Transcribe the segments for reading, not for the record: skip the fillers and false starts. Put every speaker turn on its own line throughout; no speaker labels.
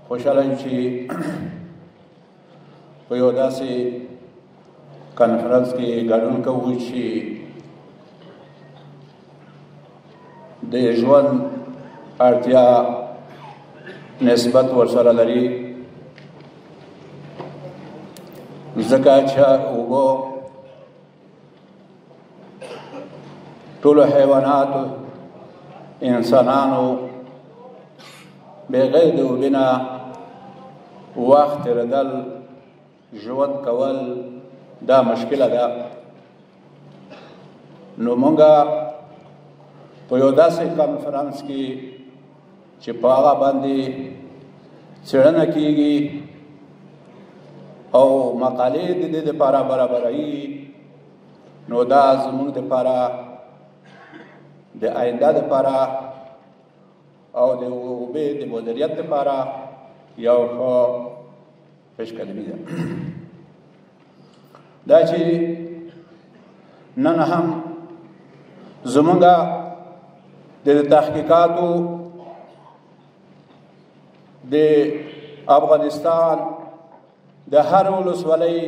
خوشحاله یم چې په یو داسې کانفرنس کې ګډون کوو چې د ژوند اړتیا نسبت ورسره لري، ځکه چې اوبه ټولو حیواناتو انسانانو بغیر د اوبه نه وخت تېرېدل ژوند کول دا مشکله ده. نو مونږه په یو داسې کانفرنس کې چې په هغه باندې څېړنه کېږي او مقالې د دې دپاره برابروي، نو دا زموږ دپاره د آینده دپاره او د اوبې د مدیریت دپاره یو ښه پیشقدمي ده. دا چې نن هم زموږ د تحقیقاتو د افغانستان د هر ولسوالۍ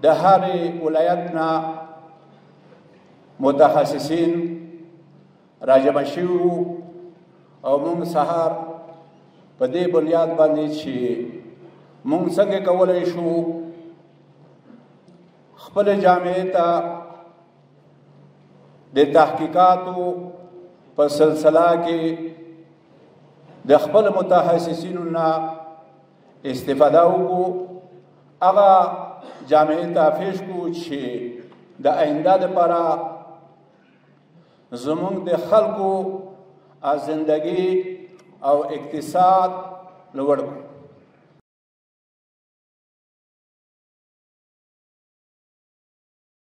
د هر ولایت نه متخصصین راجمع شوي وو او موږ سهار په دې بنیاد باندې چې موږ څنګه کولی شو خپل جامعې ته د تحقیقاتو په سلسله کې د خپل متخصصینو نه استفاده وکړو، هغه جامعې ته پیش کړو چې د آینده دپاره زموږ د خلکو زندگی او اقتصاد لوړ کړو.